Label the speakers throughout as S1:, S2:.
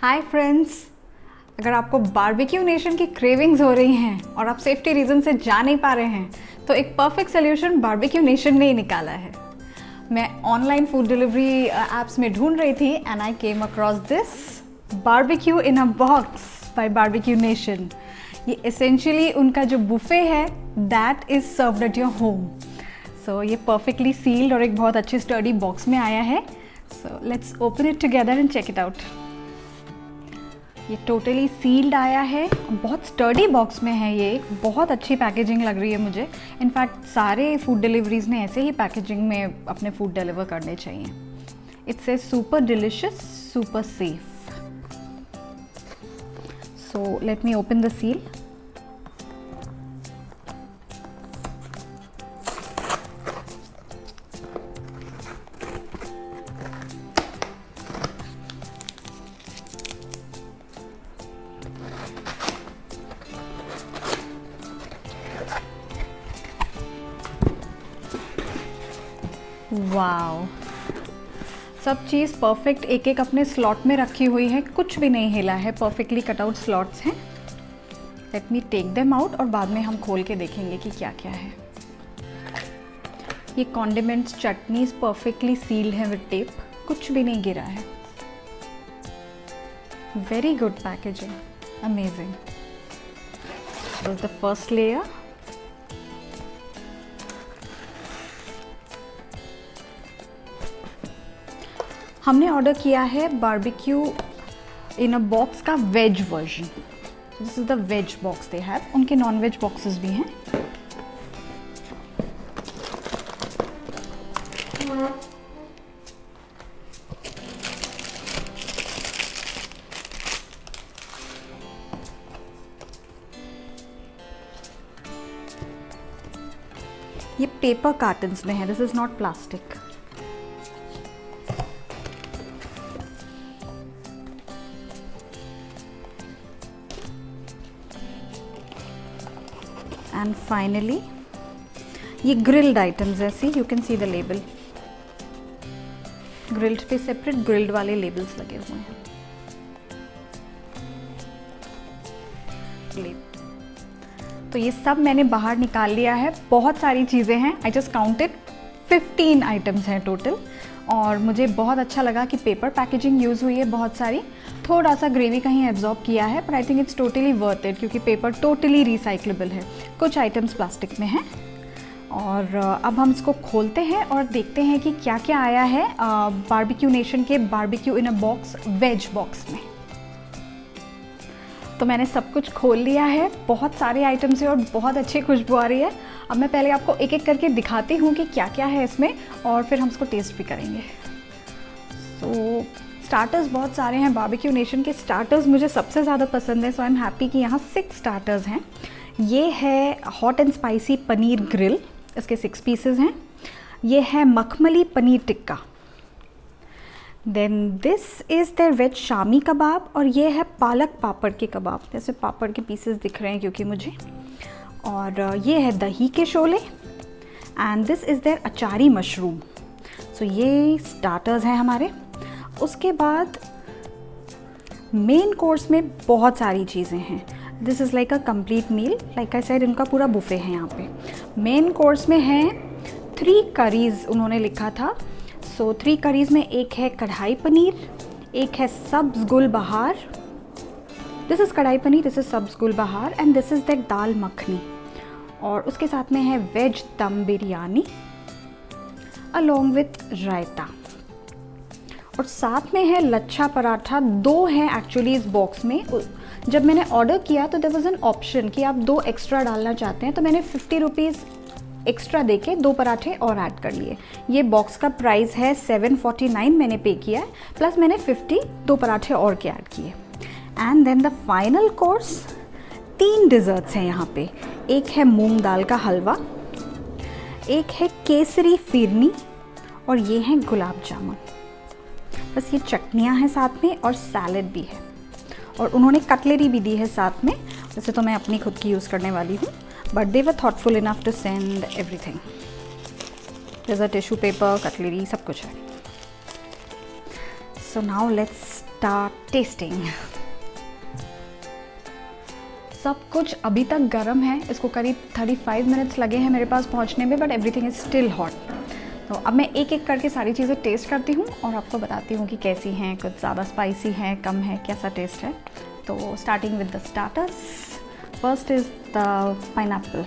S1: Hi friends, अगर आपको Barbeque Nation की क्रेविंग्स हो रही हैं और आप सेफ्टी रीज़न से जा नहीं पा रहे हैं तो एक परफेक्ट सोल्यूशन बारबेक्यू नेशन ने ही निकाला है। मैं ऑनलाइन फूड डिलीवरी एप्स में ढूंढ रही थी and I came across this barbecue in a box by Barbeque Nation. ये एसेंशियली उनका जो बुफे है that is served at your home. So ये परफेक्टली सील्ड और एक बहुत अच्छे स्टर्डी बॉक्स में आया है। So let's open it together and check it out. ये टोटली सील्ड आया है, बहुत स्टर्डी बॉक्स में है। ये बहुत अच्छी पैकेजिंग लग रही है मुझे। इनफैक्ट सारे फूड डिलीवरीज ने ऐसे ही पैकेजिंग में अपने फूड डिलीवर करने चाहिए। It's a super delicious, super safe. So let me open the seal. Wow, सब चीज़ परफेक्ट एक एक अपने स्लॉट में रखी हुई है, कुछ भी नहीं हिला है, परफेक्टली कट आउट स्लॉट्स हैं। Let me take them out और बाद में हम खोल के देखेंगे कि क्या क्या है। ये कॉन्डिमेंट्स, चटनीज परफेक्टली सील्ड है विद टेप, कुछ भी नहीं गिरा है। Very good packaging, amazing. This is the first layer. हमने ऑर्डर किया है बारबेक्यू इन अ बॉक्स का veg version. This is the veg box they have. उनके नॉन वेज बॉक्सेस भी हैं। ये पेपर कार्टन्स में है, this is not plastic. And finally, ये ग्रिल्ड आइटम्स है। See you can see the label. Grilled पे सेपरेट ग्रिल्ड वाले लेबल्स लगे हुए हैं। तो ये सब मैंने बाहर निकाल लिया है। बहुत सारी चीज़ें हैं, आई जस्ट काउंटेड 15 आइटम्स हैं टोटल। और मुझे बहुत अच्छा लगा कि पेपर पैकेजिंग यूज़ हुई है बहुत सारी। थोड़ा सा ग्रेवी कहीं एब्जॉर्ब किया है, पर I think it's totally worth it क्योंकि पेपर टोटली रिसाइक्लेबल है। कुछ आइटम्स प्लास्टिक में हैं। और अब हम इसको खोलते हैं और देखते हैं कि क्या क्या आया है बारबेक्यू नेशन के barbeque in a box veg box में। तो मैंने सब कुछ खोल लिया है। बहुत सारे आइटम्स हैं और बहुत अच्छी खुशबू आ रही है। अब मैं पहले आपको एक एक करके दिखाती हूँ कि क्या क्या है इसमें और फिर हम इसको टेस्ट भी करेंगे। तो स्टार्टर्स बहुत सारे हैं। बारबेक्यू नेशन के स्टार्टर्स मुझे सबसे ज़्यादा पसंद है। सो आई एम हैप्पी कि यहाँ 6 स्टार्टर्स हैं। ये है hot and spicy paneer grill, इसके 6 पीसेस हैं। ये है मखमली paneer tikka. Then this is their veg shami kebab और ये है पालक पापड़ के कबाब। जैसे पापड़ के पीसेस दिख रहे हैं क्योंकि मुझे। और ये है दही के शोले and this is their achari mushroom. So ये स्टार्टर्स हैं हमारे। उसके बाद मेन कोर्स में बहुत सारी चीज़ें हैं। This is like a complete meal. Like I said, इनका पूरा बुफे है यहाँ पे। मेन कोर्स में है 3 करीज़ उन्होंने लिखा था। सो 3 करीज़ में एक है कढ़ाई पनीर, एक है सब्ज़ गुल बहार। दिस इज़ कढ़ाई पनीर, दिस इज़ सब्ज़ गुल बहार एंड दिस इज़ दैट दाल मखनी। और उसके साथ में है वेज दम बिरयानी अलोंग विथ रायता। और साथ में है लच्छा पराठा। 2 हैं एक्चुअली इस बॉक्स में। जब मैंने ऑर्डर किया तो देयर वाज एन ऑप्शन कि आप 2 एक्स्ट्रा डालना चाहते हैं, तो मैंने 50 रुपीज़ एक्स्ट्रा देके 2 पराठे और ऐड कर लिए। ये बॉक्स का प्राइस है 749 मैंने पे किया है, प्लस मैंने 50 2 पराठे और के ऐड किए। And then the final course 3 desserts हैं यहाँ पे। एक है मूंग दाल का हलवा, एक है केसरी फिरनी और ये हैं गुलाब जामुन। बस ये चटनियाँ हैं साथ में और सैलेड भी है। और उन्होंने कटलरी भी दी है साथ में। वैसे तो मैं अपनी खुद की यूज़ करने वाली हूँ, but they were thoughtful enough to send everything. There is a tissue paper, cutlery, सब कुछ है। So now let's start tasting. सब कुछ अभी तक गर्म है, इसको करीब 35 मिनट्स लगे हैं मेरे पास पहुंचने में, but everything is still hot. तो अब मैं एक एक करके सारी चीज़ें टेस्ट करती हूँ और आपको बताती हूँ कि कैसी हैं, कुछ ज़्यादा स्पाइसी है, कम है, कैसा टेस्ट है. तो starting with the starters. First is the pineapple.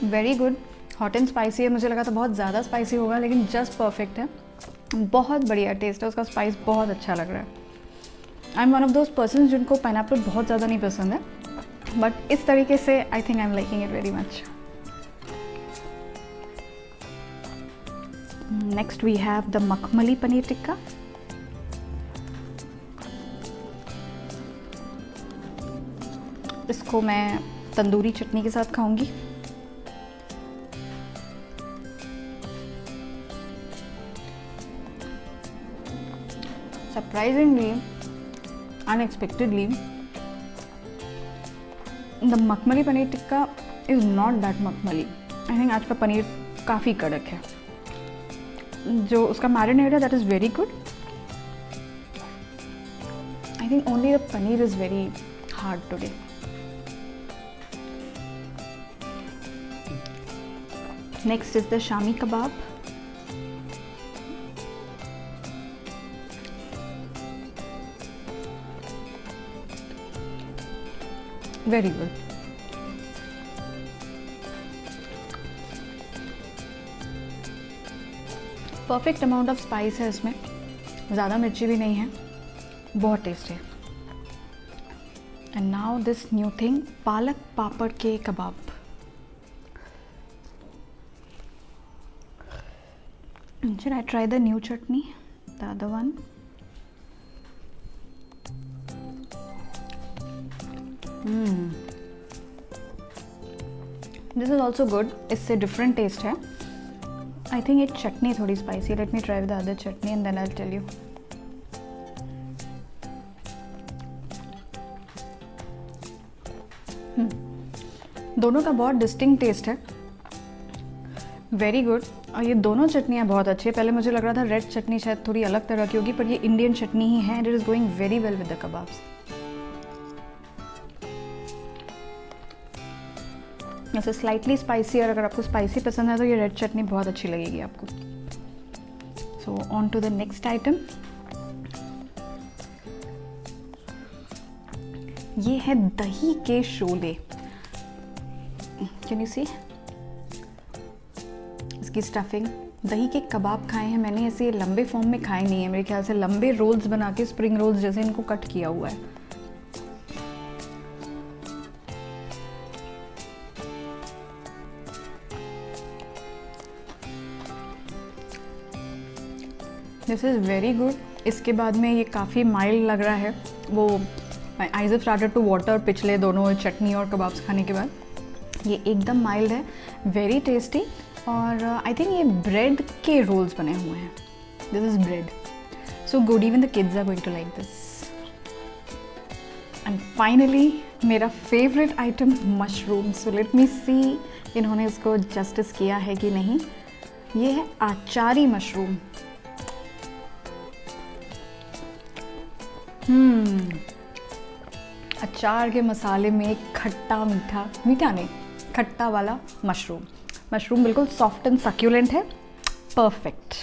S1: Very good. Hot and spicy है. मुझे लगा था बहुत ज़्यादा स्पाइसी होगा, लेकिन जस्ट परफेक्ट है. बहुत बढ़िया टेस्ट है उसका. स्पाइस बहुत अच्छा लग रहा है. I am one of those person जिनको पाइनएप्पल बहुत ज़्यादा नहीं पसंद है, बट इस तरीके से I think I am liking it very much. Next we have the makhmali paneer tikka. इसको मैं तंदूरी चटनी के साथ खाऊंगी. Surprisingly, unexpectedly, the मखमली paneer tikka is not that मखमली. I think आज का पनीर काफ़ी कड़क है. जो उसका मैरिनेड है that is very good. I think only the paneer is very hard today. Next is the Shami kebab. Very good. Perfect amount of spice है इसमें, ज़्यादा मिर्ची भी नहीं है, बहुत टेस्टी है. And now this new thing, पालक पापड़ के कबाब. Should I try the new chutney, the other one? This is also good. इससे different taste है. I think एक चटनी थोड़ी spicy. Let me try with the other chutney and then I'll tell you. दोनों का बहुत distinct taste है. Very good. और ये दोनों चटनियाँ बहुत अच्छी है. पहले मुझे लग रहा था रेड चटनी शायद थोड़ी अलग तरह की होगी, पर ये इंडियन चटनी ही है. And it is going very well with the kebabs. वैसे स्लाइटली स्पाइसी, और अगर आपको स्पाइसी पसंद है तो ये रेड चटनी बहुत अच्छी लगेगी आपको. So on to the next item. ये है दही के शोले. कैन यू सी इसकी स्टफिंग. दही के कबाब खाए हैं मैंने, ऐसे लंबे फॉर्म में खाए नहीं है. मेरे ख्याल से लंबे रोल्स बना के, स्प्रिंग रोल्स जैसे इनको कट किया हुआ है. This is very good. इसके बाद में ये काफ़ी माइल्ड लग रहा है. वो my eyes have started to water पिछले दोनों चटनी और कबाब्स खाने के बाद. ये एकदम माइल्ड है, वेरी टेस्टी. और आई थिंक ये ब्रेड के रोल्स बने हुए हैं. This is bread, so good. Even the kids are going to like this. And finally मेरा favourite item, mushroom. So let me see इन्होंने इसको जस्टिस किया है कि नहीं. ये है आचारी मशरूम. अचार के मसाले में खट्टा मीठा, मीठा नहीं, खट्टा वाला मशरूम. मशरूम बिल्कुल सॉफ्ट एंड सक्यूलेंट है. Perfect.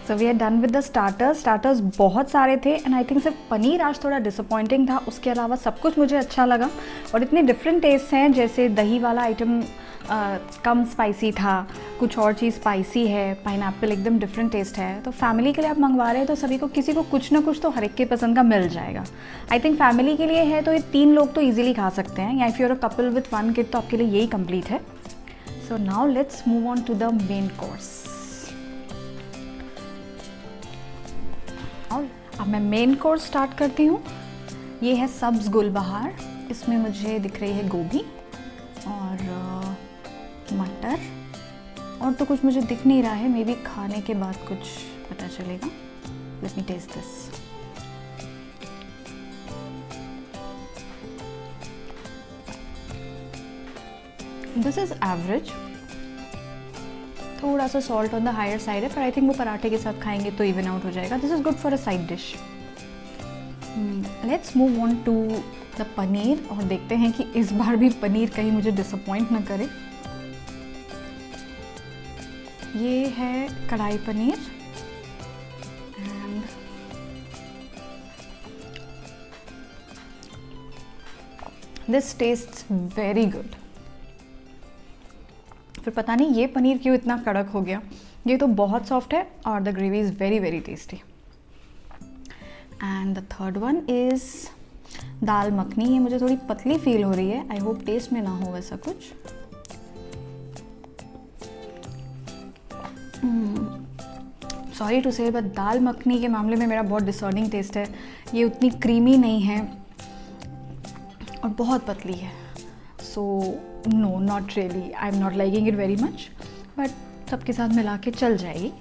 S1: So we are done with the starters. Starters बहुत सारे थे एंड आई थिंक सिर्फ पनीर आज थोड़ा डिसअपॉइंटिंग था. उसके अलावा सब कुछ मुझे अच्छा लगा. और इतने डिफरेंट टेस्ट हैं, जैसे दही वाला आइटम कम स्पाइसी था, कुछ और चीज़ स्पाइसी है, पाइनएप्पल एकदम डिफरेंट टेस्ट है. तो फैमिली के लिए आप मंगवा रहे हैं तो सभी को, किसी को कुछ ना कुछ तो हर एक के पसंद का मिल जाएगा. आई थिंक फैमिली के लिए है तो ये 3 लोग तो ईजिली खा सकते हैं, या if you are a couple with 1 kid तो आपके लिए यही कंप्लीट है. So now let's move on to the main course. अब मैं मेन कोर्स स्टार्ट करती हूँ. ये है सब्ज़ गुलबहार. इसमें मुझे दिख रही है गोभी और मटर, और तो कुछ मुझे दिख नहीं रहा है. मे बी खाने के बाद कुछ पता चलेगा. Let me taste this. This is average, थोड़ा सा salt on the higher side है, पर आई थिंक वो पराठे के साथ खाएंगे तो इवन आउट हो जाएगा. This is good for a side dish. Let's move on to the paneer और देखते हैं कि इस बार भी पनीर कहीं मुझे डिसअपॉइंट ना करे. ये है कढ़ाई paneer and this tests very good. फिर पता नहीं ये पनीर क्यों इतना कड़क हो गया. ये तो बहुत सॉफ्ट है और the gravy is very very tasty. And the third one is dal makhani. ये मुझे थोड़ी पतली फील हो रही है. आई होप टेस्ट में ना हो वैसा कुछ. सॉरी टू से, बट दाल मखनी के मामले में मेरा बहुत डिसऑर्डिंग टेस्ट है. ये उतनी क्रीमी नहीं है और बहुत पतली है. So no, not really. I am not liking it very much, but सबके साथ मिला के चल जाएगी.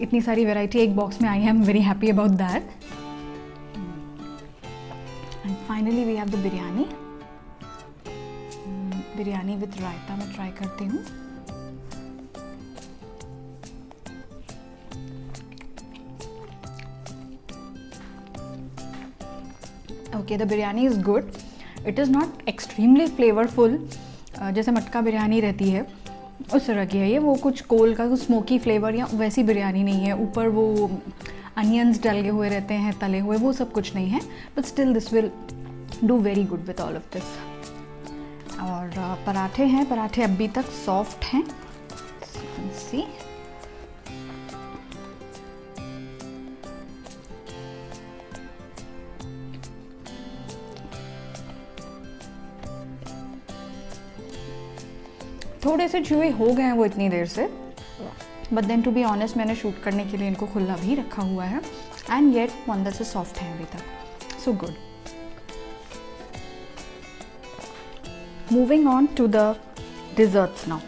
S1: इतनी सारी वैरायटी एक बॉक्स में आई है. I am very happy about that. And finally we have the biryani. Biryani with raita मैं ट्राई करती हूँ. Okay, the biryani is good. It is not extremely flavourful जैसे मटका बिरयानी रहती है उस तरह की है ये. वो कुछ कोल का कुछ स्मोकी फ्लेवर या वैसी बिरयानी नहीं है. ऊपर वो अनियंस डले हुए रहते हैं, तले हुए, वो सब कुछ नहीं है. But still this will do very good with all of this. और पराठे हैं. पराठे अभी तक सॉफ्ट हैं. सी थोड़े से चूहे हो गए हैं वो इतनी देर से. But then to be honest मैंने शूट करने के लिए इनको खुला भी रखा हुआ है. एंड येट अंदर से सॉफ्ट है अभी तक. So good. Moving on to the desserts now.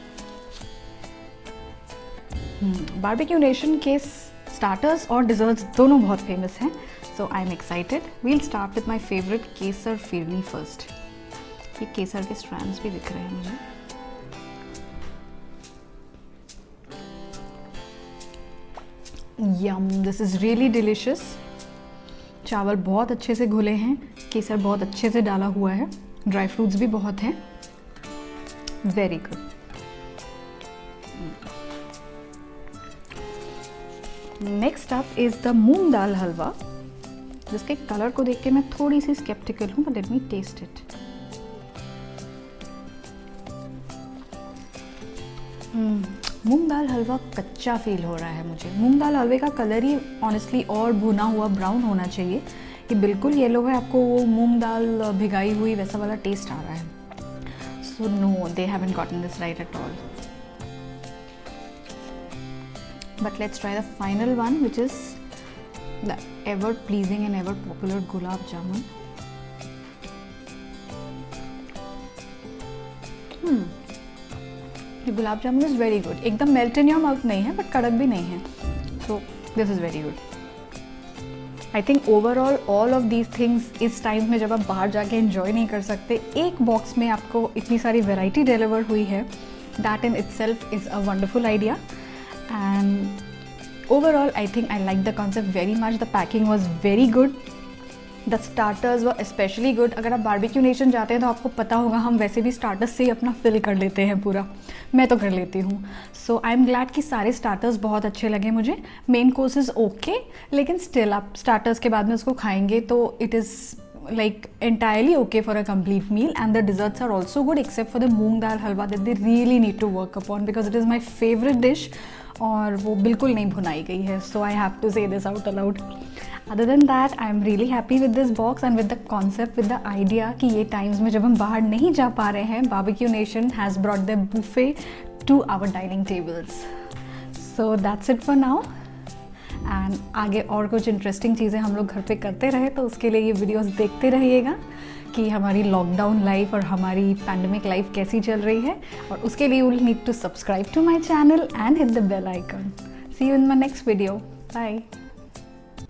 S1: Barbeque Nation के स्टार्टर्स और डिजर्ट्स दोनों बहुत फेमस हैं. So I am excited. We'll start with my favourite kesar phirni first. ये केसर के स्ट्रैंड्स भी दिख रहे हैं मुझे. Yum, this is really delicious. चावल बहुत अच्छे से घुले हैं. केसर बहुत अच्छे से डाला हुआ है. ड्राई फ्रूट्स भी बहुत हैं. Very good. Next up is the moong दाल हलवा, जिसके कलर को देख के मैं थोड़ी सी स्केप्टिकल हूँ. But let me taste it. मूंग दाल हलवा कच्चा फील हो रहा है मुझे. मूंग दाल हलवे का कलर ही ऑनेस्टली और भुना हुआ ब्राउन होना चाहिए. ये बिल्कुल येलो है. आपको वो मूंग दाल भिगाई हुई वैसा वाला टेस्ट आ रहा है. So no, they haven't gotten this right at all. But let's try the final one which is the ever pleasing and ever popular gulab jamun. Gulab jamun is very good. एकदम मेल्ट इन योर माउथ नहीं है but कड़क भी नहीं है. So this is very good. I think overall all of these things इस time में जब आप बाहर जाके एंजॉय नहीं कर सकते, एक बॉक्स में आपको इतनी सारी वेराइटी डिलीवर हुई है. That in itself is a wonderful idea. And overall I think I like the concept very much. The packing was very good. The starters were specially good. अगर आप बारबेक्यू नेशन जाते हैं तो आपको पता होगा हम वैसे भी स्टार्टर्स से ही अपना फिल कर लेते हैं पूरा. मैं तो कर लेती हूँ. सो आई एम ग्लैड कि सारे स्टार्टर्स बहुत अच्छे लगे मुझे. मेन कोर्स इज़ ओके, लेकिन स्टिल आप स्टार्टर्स के बाद में उसको खाएंगे तो it is like entirely okay for a complete meal. And the desserts are also good except for the moong dal halwa that they really need to work upon because it is my favorite dish और वो बिल्कुल नहीं भुनाई गई है. So I have to say this out aloud. Other than that, I am really happy with this box and with the concept, with the idea कि ये times में जब हम बाहर नहीं जा पा रहे हैं, Barbecue Nation has brought their buffet to our dining tables. So that's it for now. And आगे और कुछ इंटरेस्टिंग चीज़ें हम लोग घर पे करते रहे तो उसके लिए ये वीडियोस देखते रहिएगा कि हमारी लॉकडाउन लाइफ और हमारी पैंडमिक लाइफ कैसी चल रही है. और उसके लिए you will need to subscribe to my channel and hit the bell icon. See you in my next video. Bye.